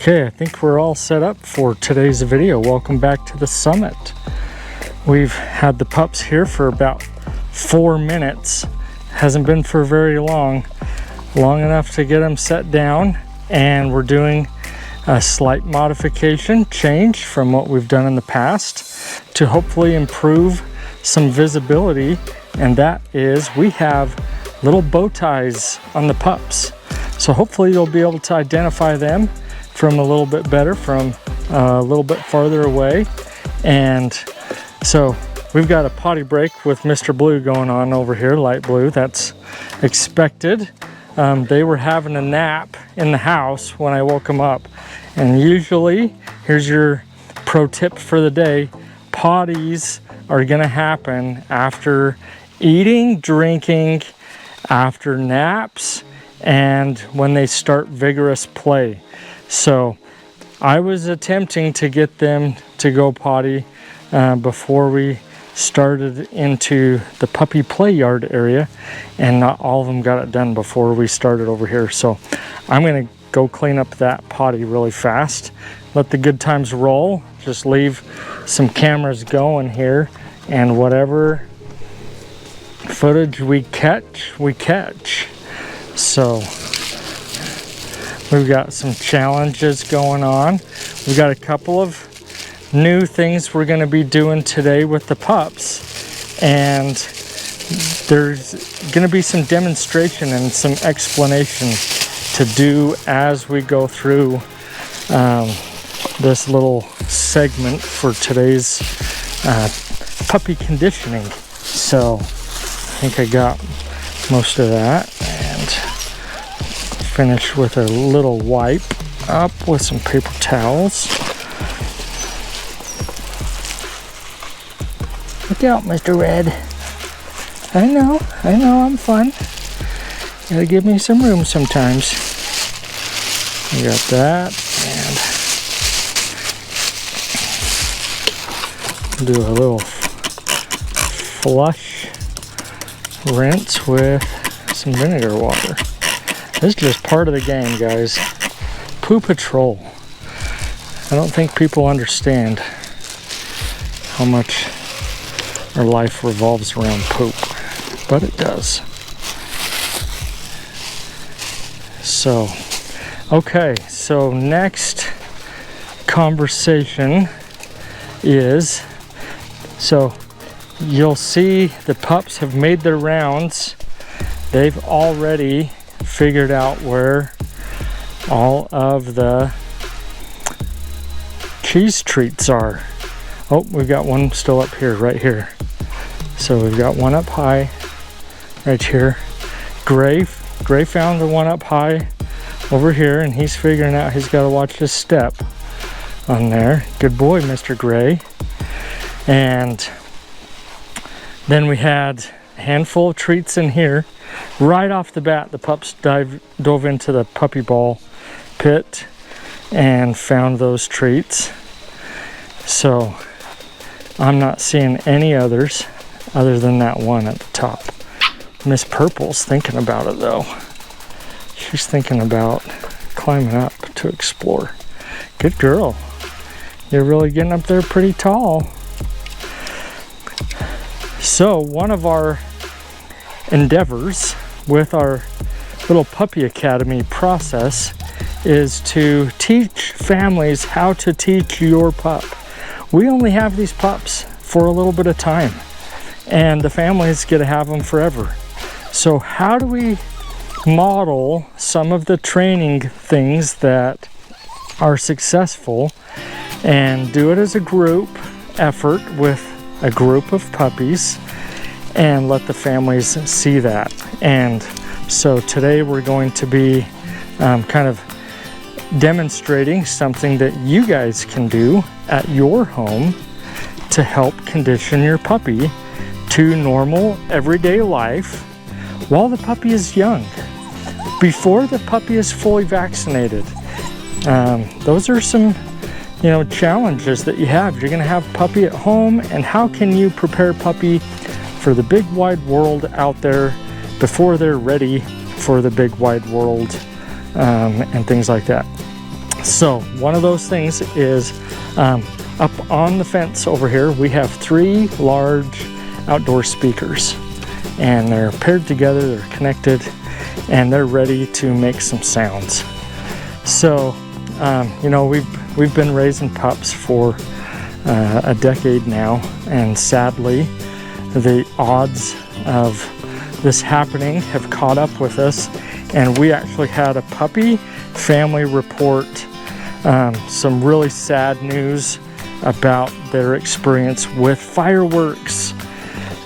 Okay, I think we're all set up for today's video. Welcome back to the summit. We've had the pups here for about 4 minutes. Hasn't been for very long enough to get them set down, and we're doing a slight modification change from what we've done in the past to hopefully improve some visibility, and that is we have little bow ties on the pups. So hopefully you'll be able to identify them from a little bit better, from a little bit farther away. And so we've got a potty break with Mr. Blue going on over here, light blue. That's expected. They were having a nap in the house when I woke them up. And usually, here's your pro tip for the day, potties are gonna happen after eating, drinking, after naps, and when they start vigorous play. So I was attempting to get them to go potty before we started into the puppy play yard area, and not all of them got it done before we started over here. So I'm gonna go clean up that potty really fast, let the good times roll, just leave some cameras going here, and whatever footage we catch, we catch. So we've got some challenges going on. We've got a couple of new things we're going to be doing today with the pups, and there's going to be some demonstration and some explanation to do as we go through this little segment for today's puppy conditioning. So I think I got most of that, and finish with a little wipe up with some paper towels. Look out, Mr. Red. I know, I'm fun. Gotta give me some room sometimes. We got that, and do a little flush rinse with some vinegar water. This is just part of the game, guys. Poo Patrol. I don't think people understand how much our life revolves around poop, but it does. So, okay, so next conversation is, so you'll see the pups have made their rounds. They've already figured out where all of the cheese treats are. Oh, we've got one still up here, right here. So we've got one up high, right here. Gray found the one up high over here, and he's figuring out he's got to watch his step on there. Good boy, Mr. Gray. And then we had a handful of treats in here. Right off the bat, the pups dove into the puppy ball pit and found those treats. So I'm not seeing any others other than that one at the top. Miss Purple's thinking about it though. She's thinking about climbing up to explore. Good girl. You're really getting up there pretty tall. So one of our endeavors with our little puppy academy process is to teach families how to teach your pup. We only have these pups for a little bit of time, and the families get to have them forever. So how do we model some of the training things that are successful and do it as a group effort with a group of puppies, and let the families see that? And so today we're going to be kind of demonstrating something that you guys can do at your home to help condition your puppy to normal everyday life while the puppy is young, before the puppy is fully vaccinated. Those are some challenges that you have. You're going to have puppy at home, and how can you prepare puppy for the big wide world out there before they're ready for the big wide world and things like that. So one of those things is up on the fence over here, we have 3 large outdoor speakers, and they're paired together, they're connected, and they're ready to make some sounds. So, you know, we've been raising pups for a decade now, and sadly, the odds of this happening have caught up with us, and we actually had a puppy family report some really sad news about their experience with fireworks.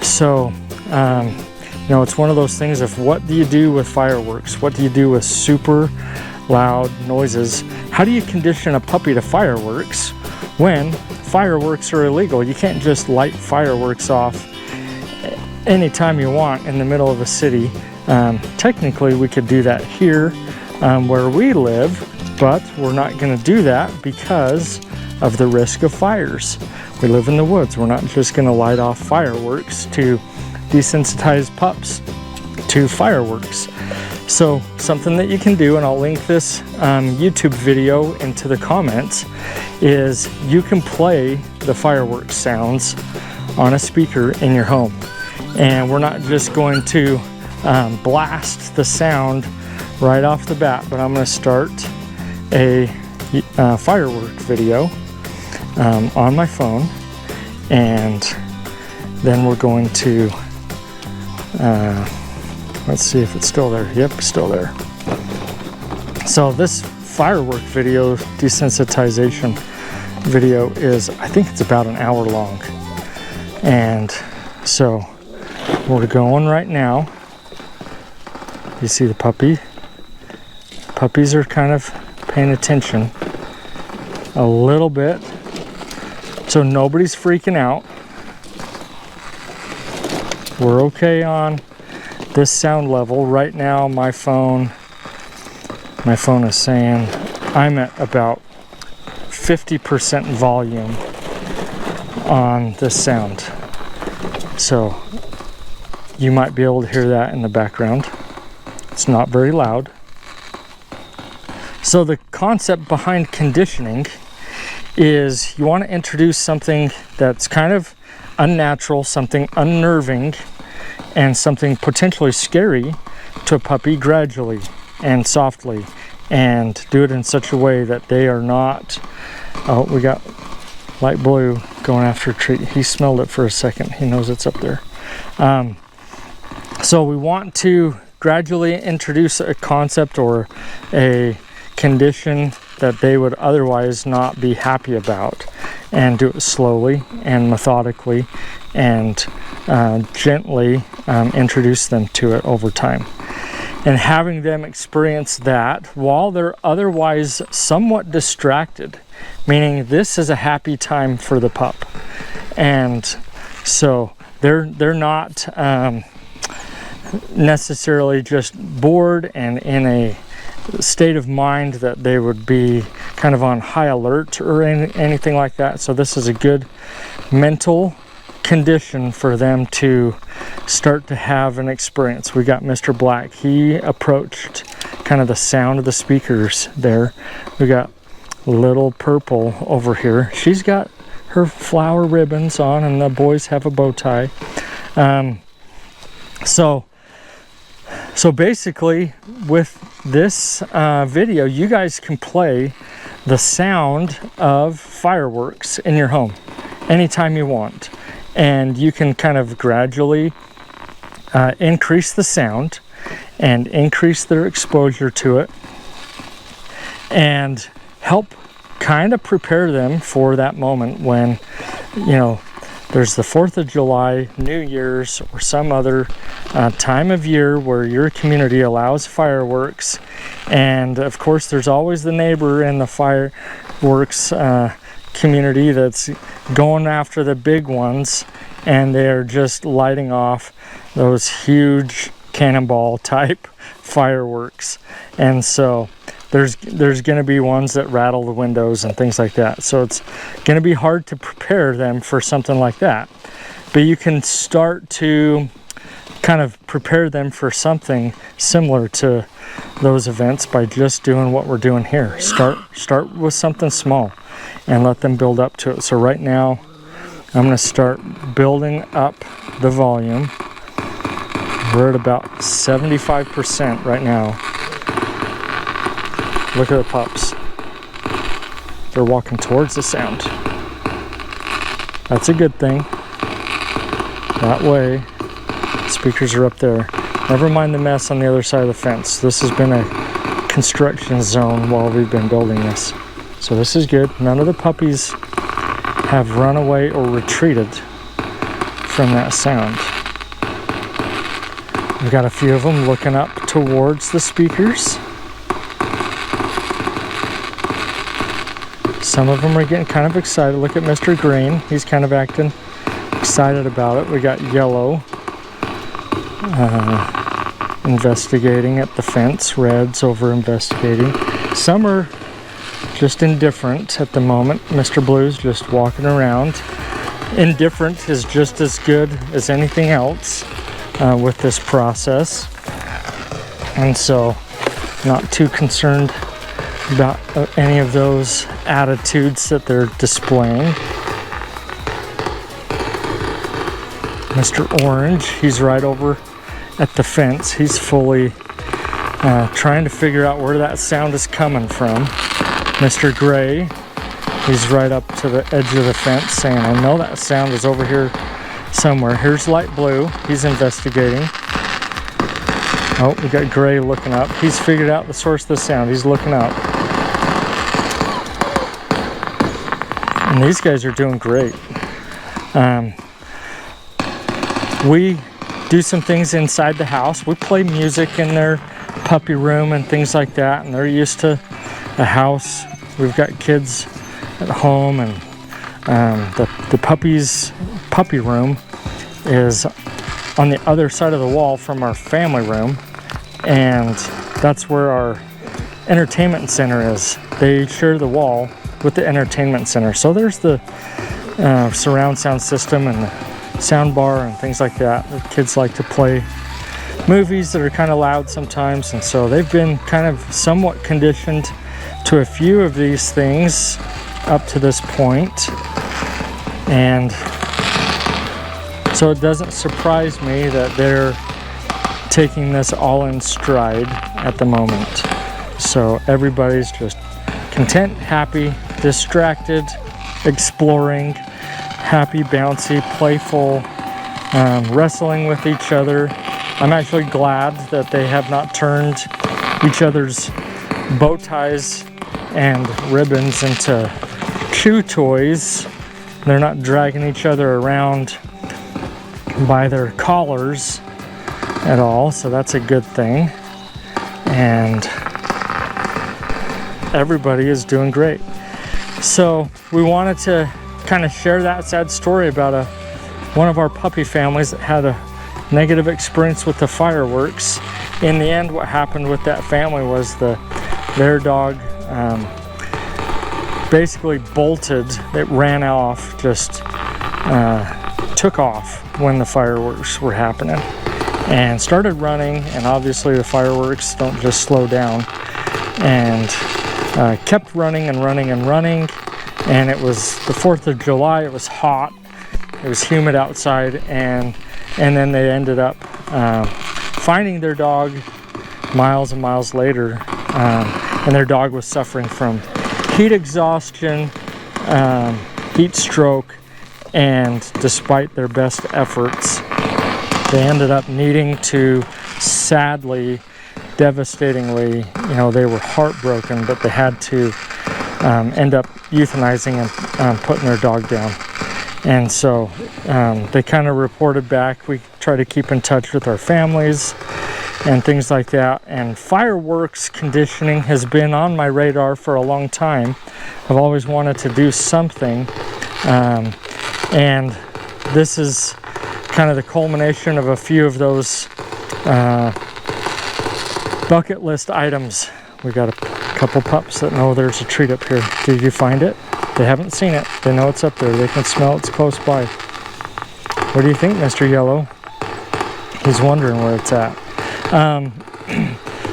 So, you know, it's one of those things of what do you do with fireworks? What do you do with super loud noises? How do you condition a puppy to fireworks when fireworks are illegal? You can't just light fireworks off anytime you want in the middle of a city. Technically, we could do that here where we live, but we're not going to do that because of the risk of fires. We live in the woods. We're not just going to light off fireworks to desensitize pups to fireworks. So something that you can do, and I'll link this YouTube video into the comments, is you can play the fireworks sounds on a speaker in your home. And we're not just going to blast the sound right off the bat, but I'm going to start a firework video on my phone, and then we're going to let's see if it's still there. Yep, still there. So this firework video, desensitization video, is, I think it's about an hour long, and so we're going right now. You see the puppy? Puppies are kind of paying attention a little bit, so nobody's freaking out. We're okay on this sound level. Right now my phone is saying I'm at about 50% volume on this sound. So you might be able to hear that in the background. It's not very loud. So the concept behind conditioning is you want to introduce something that's kind of unnatural, something unnerving, and something potentially scary to a puppy gradually and softly, and do it in such a way that they are not, oh, we got light blue going after a treat. He smelled it for a second. He knows it's up there. So we want to gradually introduce a concept or a condition that they would otherwise not be happy about, and do it slowly and methodically and gently introduce them to it over time, and having them experience that while they're otherwise somewhat distracted, meaning this is a happy time for the pup, and so they're not necessarily just bored and in a state of mind that they would be kind of on high alert or anything like that. So this is a good mental condition for them to start to have an experience. We got Mr. Black. He approached kind of the sound of the speakers there. We got little Purple over here. She's got her flower ribbons on, and the boys have a bow tie. So basically with this video, you guys can play the sound of fireworks in your home anytime you want, and you can kind of gradually increase the sound and increase their exposure to it, and help kind of prepare them for that moment when, you know, there's the 4th of July, New Year's, or some other time of year where your community allows fireworks. And of course, there's always the neighbor in the fireworks community that's going after the big ones, and they're just lighting off those huge cannonball type fireworks. And so there's going to be ones that rattle the windows and things like that. So it's going to be hard to prepare them for something like that. But you can start to kind of prepare them for something similar to those events by just doing what we're doing here. Start with something small and let them build up to it. So right now I'm going to start building up the volume. We're at about 75% right now. Look at the pups. They're walking towards the sound. That's a good thing. That way, speakers are up there. Never mind the mess on the other side of the fence. This has been a construction zone while we've been building this. So this is good. None of the puppies have run away or retreated from that sound. We've got a few of them looking up towards the speakers. Some of them are getting kind of excited. Look at Mr. Green. He's kind of acting excited about it. We got Yellow investigating at the fence. Red's over investigating. Some are just indifferent at the moment. Mr. Blue's just walking around. Indifferent is just as good as anything else with this process. And so, not too concerned about any of those attitudes that they're displaying. Mr. Orange, he's right over at the fence. He's fully trying to figure out where that sound is coming from. Mr. Gray, he's right up to the edge of the fence saying, I know that sound is over here somewhere. Here's Light Blue, he's investigating. Oh, we got Gray looking up. He's figured out the source of the sound. He's looking up. And these guys are doing great. We do some things inside the house. We play music in their puppy room and things like that, and they're used to a house. We've got kids at home, and the puppy room is on the other side of the wall from our family room, and that's where our entertainment center is. They share the wall with the entertainment center. So there's the surround sound system and the sound bar and things like that. The kids like to play movies that are kind of loud sometimes, and so they've been kind of somewhat conditioned to a few of these things up to this point. And so it doesn't surprise me that they're taking this all in stride at the moment. So everybody's just content, happy, distracted, exploring, happy, bouncy, playful, wrestling with each other. I'm actually glad that they have not turned each other's bow ties and ribbons into chew toys. They're not dragging each other around by their collars at all, so that's a good thing. And everybody is doing great. So we wanted to kind of share that sad story about one of our puppy families that had a negative experience with the fireworks. In the end, what happened with that family was their dog basically bolted. It ran off, just took off when the fireworks were happening and started running, and obviously the fireworks don't just slow down, and kept running and running and running. And it was the 4th of July, it was hot, it was humid outside, and then they ended up finding their dog miles and miles later, and their dog was suffering from heat exhaustion, heat stroke, and despite their best efforts, they ended up needing to, sadly, devastatingly, they were heartbroken, but they had to end up euthanizing and putting their dog down. And so they kind of reported back. We try to keep in touch with our families and things like that. And fireworks conditioning has been on my radar for a long time. I've always wanted to do something. And this is kind of the culmination of a few of those bucket list items. We got a couple pups that know there's a treat up here. Did you find it? They haven't seen it. They know it's up there. They can smell it's close by. What do you think, Mr. Yellow? He's wondering where it's at.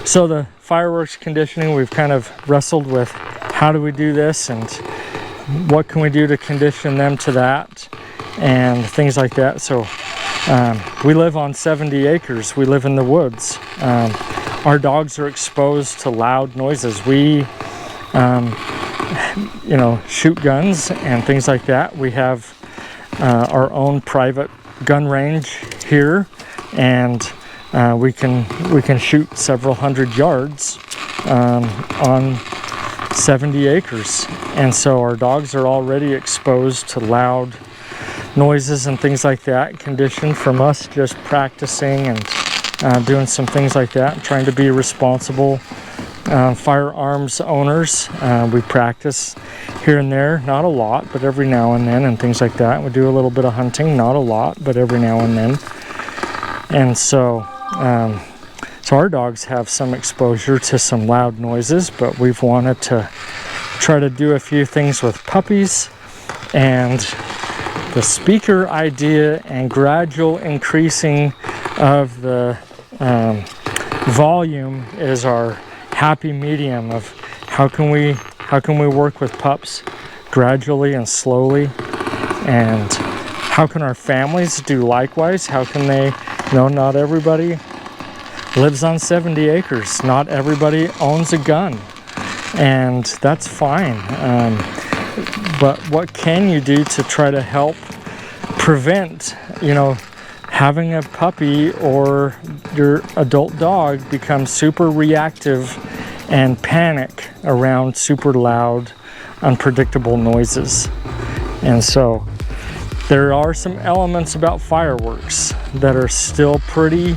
So the fireworks conditioning, we've kind of wrestled with how do we do this and what can we do to condition them to that and things like that. So we live on 70 acres. We live in the woods. Our dogs are exposed to loud noises. We you know, shoot guns and things like that. We have our own private gun range here, and we can shoot several hundred yards on 70 acres. And so our dogs are already exposed to loud noises and things like that, conditioned from us just practicing and doing some things like that, trying to be responsible firearms owners. We practice here and there, not a lot, but every now and then, and things like that. We do a little bit of hunting, not a lot, but every now and then. And so so our dogs have some exposure to some loud noises, but we've wanted to try to do a few things with puppies, and the speaker idea and gradual increasing of the volume is our happy medium of how can we work with pups gradually and slowly, and how can our families do likewise. How can they, you know, not everybody lives on 70 acres, not everybody owns a gun, and that's fine. But what can you do to try to help prevent, you know, having a puppy or your adult dog become super reactive and panic around super loud, unpredictable noises? And so there are some elements about fireworks that are still pretty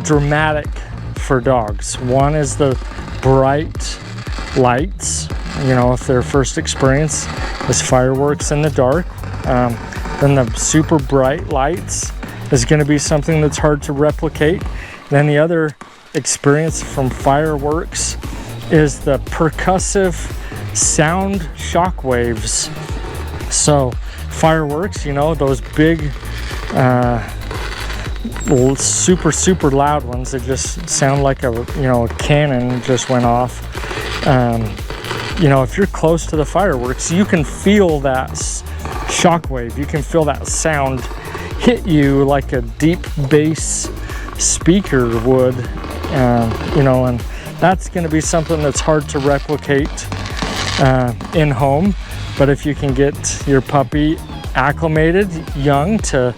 dramatic for dogs. One is the bright lights. You know, if their first experience is fireworks in the dark, then the super bright lights is going to be something that's hard to replicate. Then the other experience from fireworks is the percussive sound shock waves. So fireworks, you know, those big super loud ones that just sound like a cannon just went off. You know, if you're close to the fireworks, you can feel that shock wave. You can feel that sound hit you like a deep bass speaker would, you know, and that's going to be something that's hard to replicate in home. But if you can get your puppy acclimated young to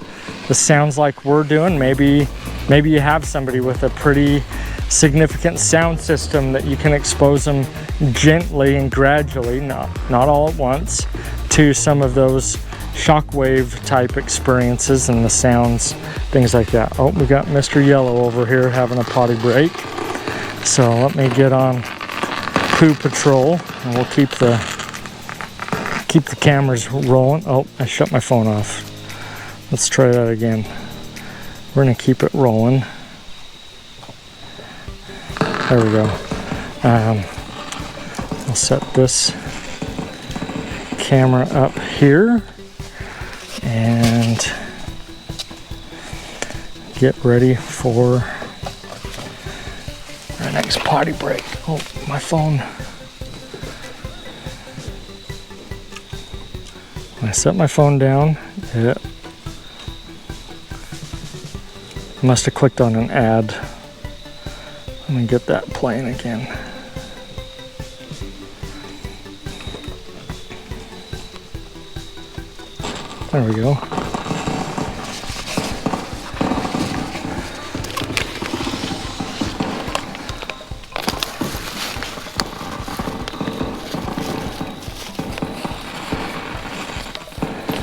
the sounds like we're doing, maybe you have somebody with a pretty significant sound system that you can expose them gently and gradually, not all at once, to some of those shockwave type experiences and the sounds, things like that. Oh, we got Mr. Yellow over here having a potty break. So let me get on poo patrol, and we'll keep the cameras rolling. Oh, I shut my phone off. Let's try that again. We're gonna keep it rolling. There we go. I'll set this camera up here and get ready for our next potty break. Oh, my phone. When I set my phone down, it must have clicked on an ad. Let me get that playing again. There we go.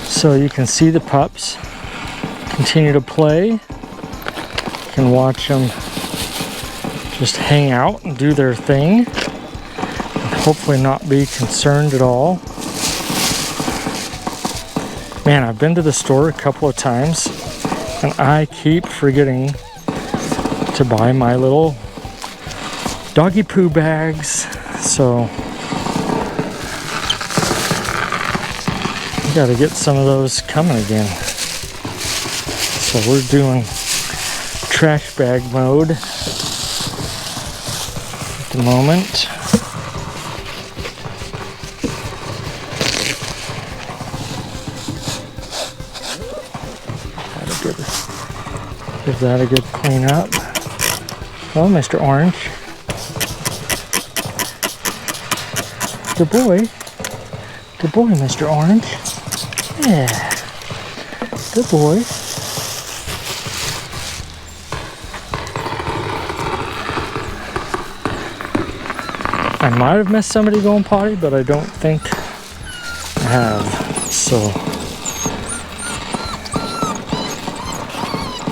So you can see the pups continue to play. You can watch them just hang out and do their thing, and hopefully not be concerned at all. Man, I've been to the store a couple of times and I keep forgetting to buy my little doggy poo bags. So we gotta get some of those coming again. So we're trash bag mode at the moment. Give that a good clean up. Oh, Mr. Orange. Good boy. Good boy, Mr. Orange. Yeah. Good boy. I might have missed somebody going potty, but I don't think I have. So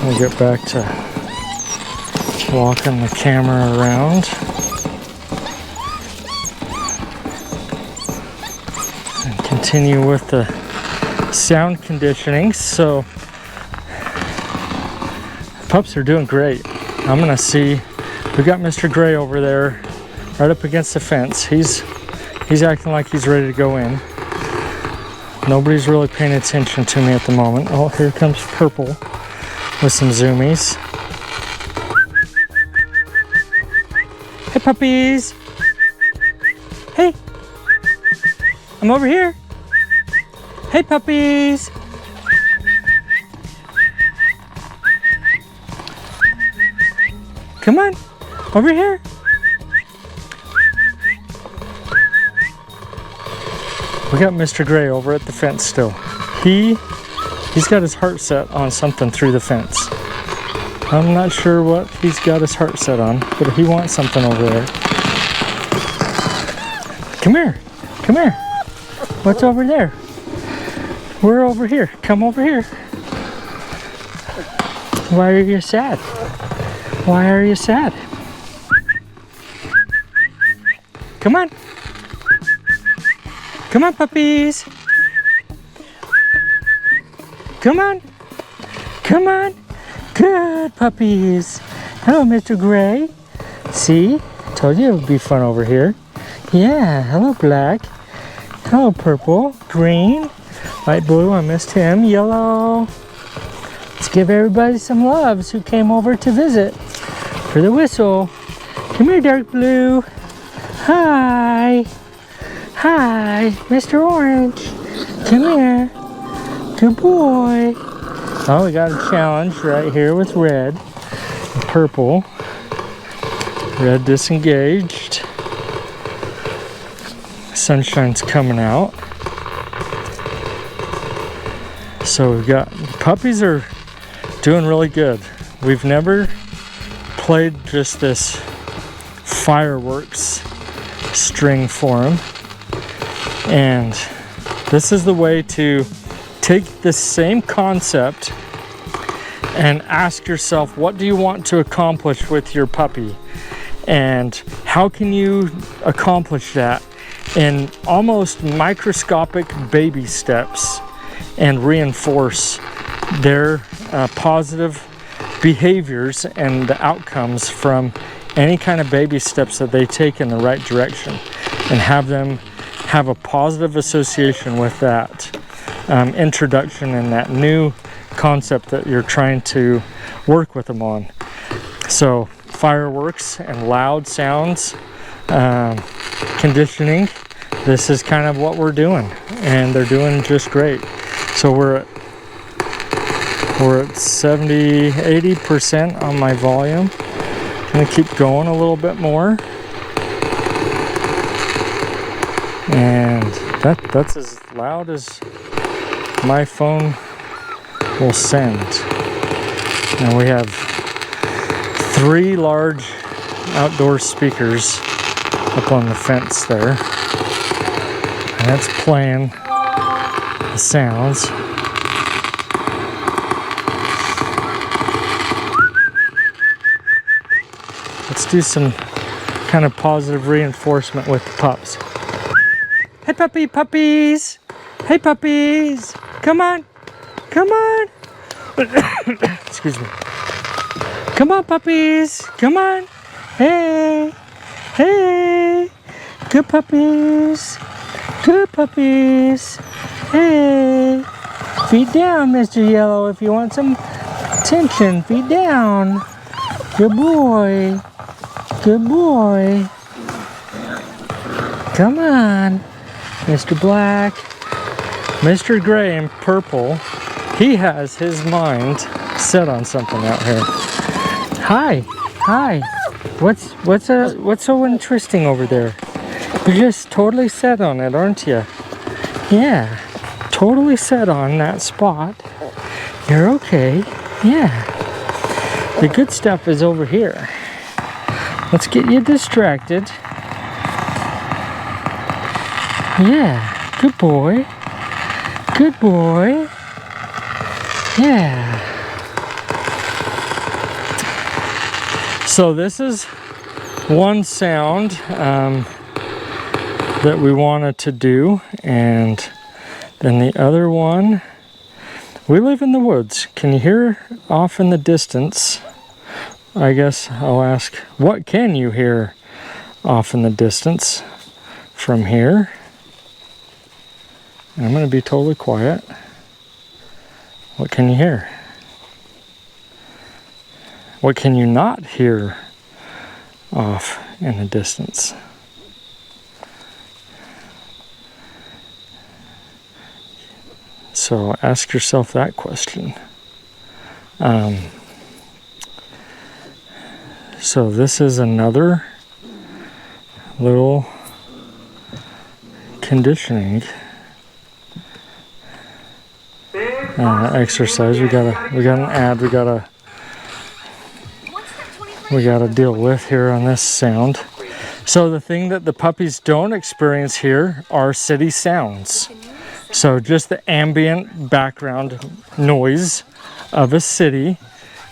I'll get back to walking the camera around. And continue with the sound conditioning. So pups are doing great. I'm gonna see, we got Mr. Gray over there right up against the fence. He's acting like he's ready to go in. Nobody's really paying attention to me at the moment. Oh, here comes Purple with some zoomies. Hey puppies! Hey! I'm over here! Hey puppies! Come on! Over here! We got Mr. Gray over at the fence still. He's got his heart set on something through the fence. I'm not sure what he's got his heart set on, but he wants something over there. Come here. Come here. What's over there? We're over here. Come over here. Why are you sad? Why are you sad? Come on. Come on, puppies. Come on. Come on. Good puppies. Hello, Mr. Gray. See? Told you it would be fun over here. Yeah. Hello, Black. Hello, Purple. Green. Light blue. I missed him. Yellow. Let's give everybody some loves who came over to visit for the whistle. Come here, Dark Blue. Hi. Hi, Mr. Orange. Come here. Good boy. Oh, we got a challenge right here with Red and Purple. Red disengaged. Sunshine's coming out. So we've got, the puppies are doing really good. We've never played just this fireworks string for them. And this is the way to take the same concept and ask yourself, what do you want to accomplish with your puppy? And how can you accomplish that in almost microscopic baby steps and reinforce their positive behaviors and the outcomes from any kind of baby steps that they take in the right direction, and have them have a positive association with that introduction and that new concept that you're trying to work with them on. So fireworks and loud sounds, conditioning, this is kind of what we're doing, and they're doing just great. So we're at 70-80% on my volume. I'm gonna keep going a little bit more. And that's as loud as my phone will send. And we have 3 large outdoor speakers up on the fence there. And that's playing the sounds. Let's do some kind of positive reinforcement with the pups. Hey puppies! Hey puppies! Come on! Come on! Excuse me. Come on, puppies! Come on! Hey! Hey! Good puppies! Good puppies! Hey! Feet down, Mr. Yellow, if you want some attention. Feet down. Good boy. Good boy. Come on. Mr. Black. Mr. Gray in purple. He has his mind set on something out here. Hi. Hi. What's so interesting over there? You're just totally set on it, aren't you? Yeah. Totally set on that spot. You're okay. Yeah. The good stuff is over here. Let's get you distracted. Yeah, good boy. Good boy. Yeah. So this is one sound that we wanted to do, and then the other one, we live in the woods. Can you hear off in the distance? I guess I'll ask, what can you hear off in the distance from here? And I'm going to be totally quiet. What can you hear? What can you not hear off in the distance? So ask yourself that question. So this is another little conditioning exercise. We got an ad we gotta deal with here on this sound. So the thing that the puppies don't experience here are city sounds. So just the ambient background noise of a city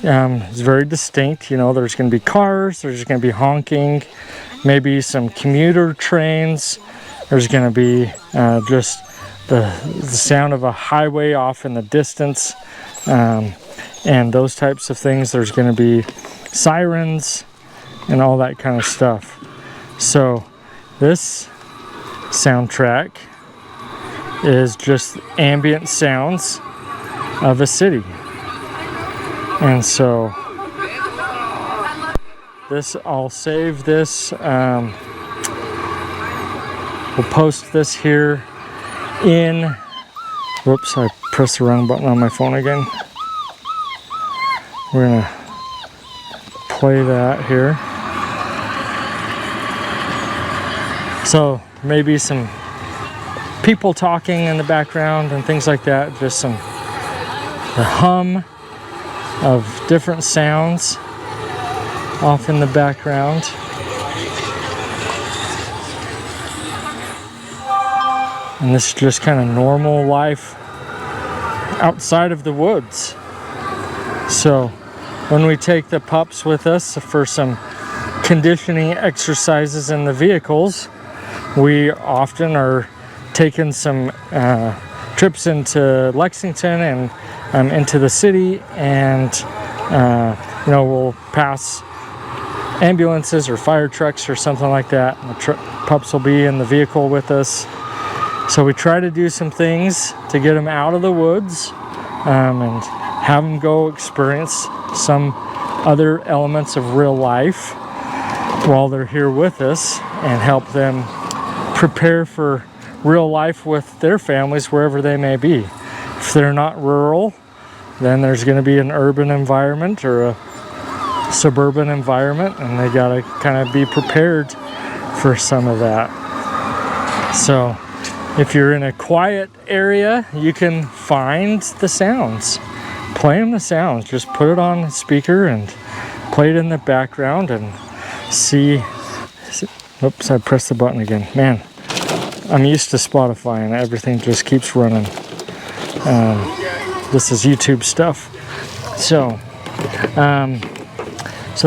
is very distinct. You know, there's going to be cars, there's going to be honking, maybe some commuter trains. There's going to be just the sound of a highway off in the distance, and those types of things. There's going to be sirens and all that kind of stuff. So this soundtrack is just ambient sounds of a city. And so this, I'll save this, we'll post this here in, whoops, I pressed the wrong button on my phone again. We're gonna play that here. So maybe some people talking in the background and things like that, just some the hum of different sounds off in the background. And this is just kind of normal life outside of the woods. So when we take the pups with us for some conditioning exercises in the vehicles, we often are taking some trips into Lexington and into the city, and you know, we'll pass ambulances or fire trucks or something like that, and the pups will be in the vehicle with us. So we try to do some things to get them out of the woods and have them go experience some other elements of real life while they're here with us, and help them prepare for real life with their families wherever they may be. If they're not rural, then there's going to be an urban environment or a suburban environment, and they got to kind of be prepared for some of that. So if you're in a quiet area, you can find the sounds, play them the sounds, just put it on speaker and play it in the background and see. Oops, I pressed the button again. Man, I'm used to Spotify and everything just keeps running. This is YouTube stuff. So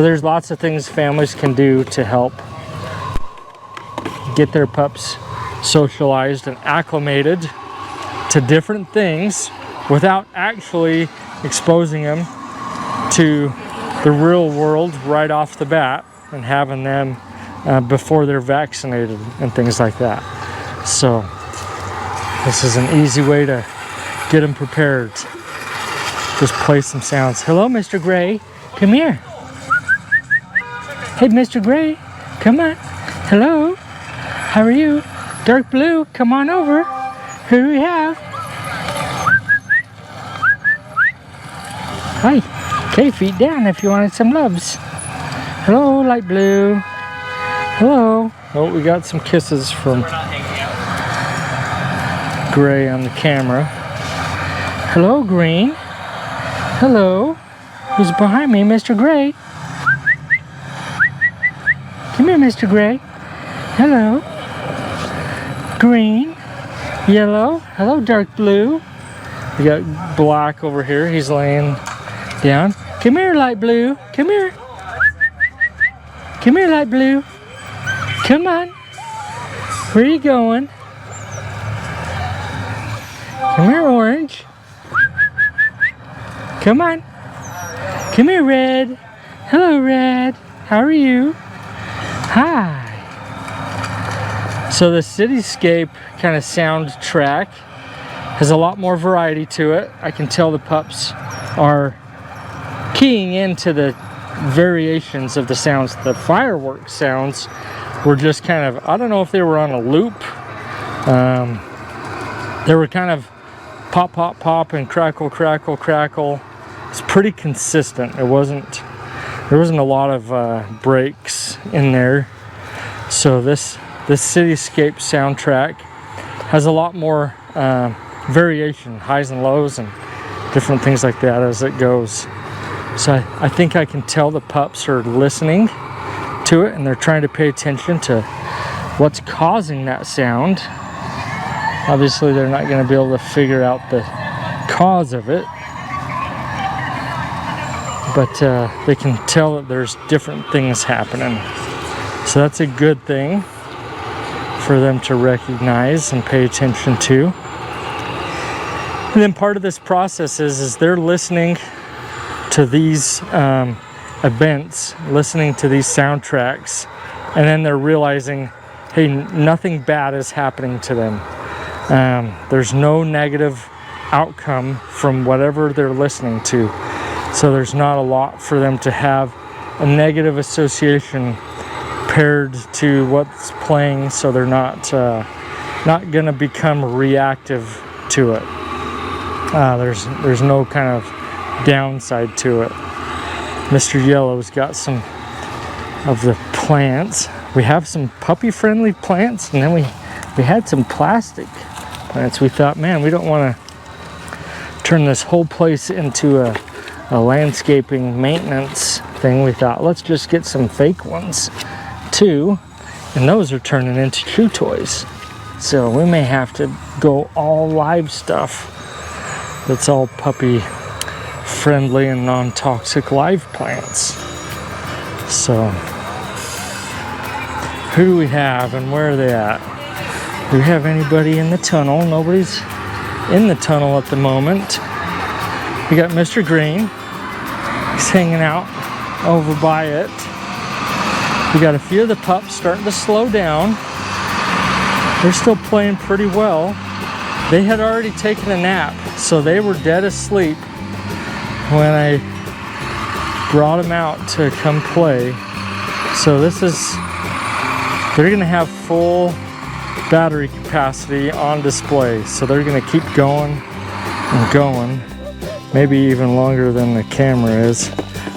there's lots of things families can do to help get their pups socialized and acclimated to different things without actually exposing them to the real world right off the bat, and having them before they're vaccinated and things like that. So this is an easy way to get them prepared. Just play some sounds. Hello, Mr. Gray. Come here. Hey, Mr. Gray, come on. Hello. How are you? Dark blue, come on over. Who do we have? Hi. Okay, feet down if you wanted some loves. Hello, light blue. Hello. Oh, we got some kisses from Gray on the camera. Hello, Green. Hello. Who's behind me? Mr. Gray. Come here, Mr. Gray. Hello. Green. Yellow. Hello, dark blue. We got black over here. He's laying down. Come here, light blue. Come here. Come here, light blue. Come on. Where are you going? Come here, orange. Come on. Come here, red. Hello, red. How are you? Hi. So the Cityscape kind of soundtrack has a lot more variety to it. I can tell the pups are keying into the variations of the sounds. The fireworks sounds were just kind of, I don't know if they were on a loop. They were kind of pop, pop, pop, and crackle, crackle, crackle. It's pretty consistent. There wasn't a lot of breaks in there. So this Cityscape soundtrack has a lot more variation, highs and lows, and different things like that as it goes. So I think I can tell the pups are listening to it, and they're trying to pay attention to what's causing that sound. Obviously, they're not going to be able to figure out the cause of it, but they can tell that there's different things happening. So that's a good thing for them to recognize and pay attention to. And then part of this process is they're listening to these events, listening to these soundtracks, and then they're realizing, hey, nothing bad is happening to them. There's no negative outcome from whatever they're listening to. So there's not a lot for them to have a negative association paired to what's playing, so they're not going to become reactive to it. There's no kind of downside to it. Mr. Yellow's got some of the plants. We have some puppy-friendly plants, and then we had some plastic plants. We thought, man, we don't want to turn this whole place into a landscaping maintenance thing. We thought, let's just get some fake ones too, and those are turning into chew toys. So we may have to go all live stuff that's all puppy friendly and non-toxic live plants. So who do we have and where are they at? Do we have anybody in the tunnel? Nobody's in the tunnel at the moment. We got Mr. Green. He's hanging out over by it. We got a few of the pups starting to slow down. They're still playing pretty well. They had already taken a nap, so they were dead asleep when I brought them out to come play. So they're gonna have full battery capacity on display. So they're gonna keep going and going, maybe even longer than the camera is.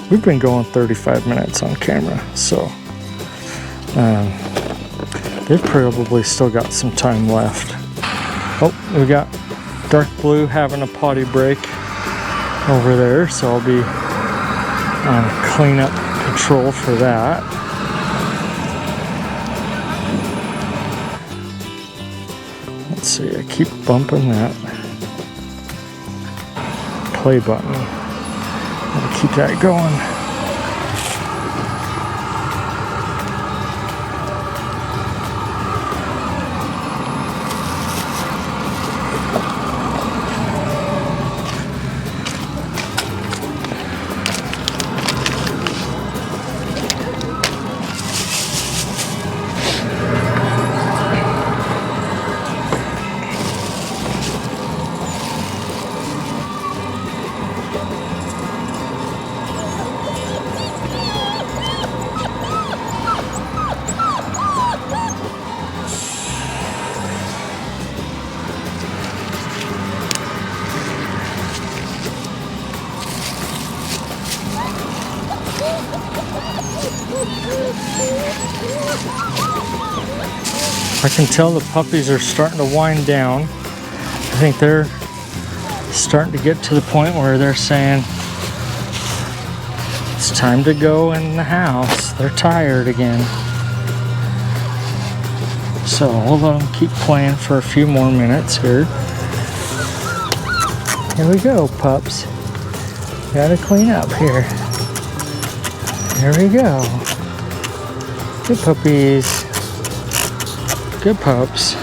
We've been going 35 minutes on camera, so they've probably still got some time left. Oh, we got dark blue having a potty break over there, so I'll be on cleanup patrol for that. Let's see, I keep bumping that play button. Gotta keep that going. I can tell the puppies are starting to wind down. I think they're starting to get to the point where they're saying it's time to go in the house. They're tired again. So we'll let them keep playing for a few more minutes here. Here we go, pups. Gotta clean up here. There we go. Good puppies. Good pups.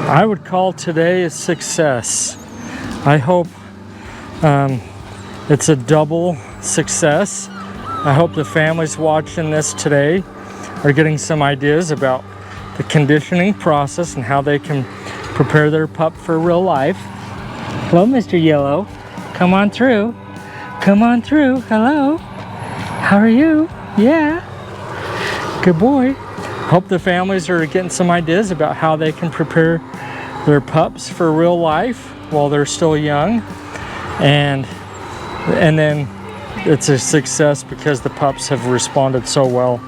I would call today a success. I hope it's a double success. I hope the families watching this today are getting some ideas about the conditioning process and how they can prepare their pup for real life. Hello, Mr. Yellow. Come on through. Come on through. Hello. How are you? Yeah. Good boy. Hope the families are getting some ideas about how they can prepare their pups for real life while they're still young. And then it's a success because the pups have responded so well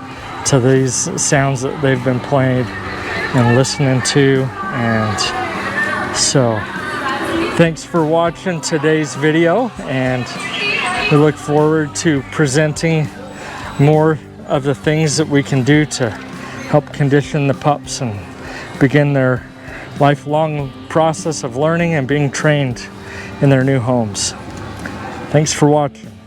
to these sounds that they've been playing and listening to. And so thanks for watching today's video, and we look forward to presenting more of the things that we can do to help condition the pups and begin their lifelong process of learning and being trained in their new homes. Thanks for watching.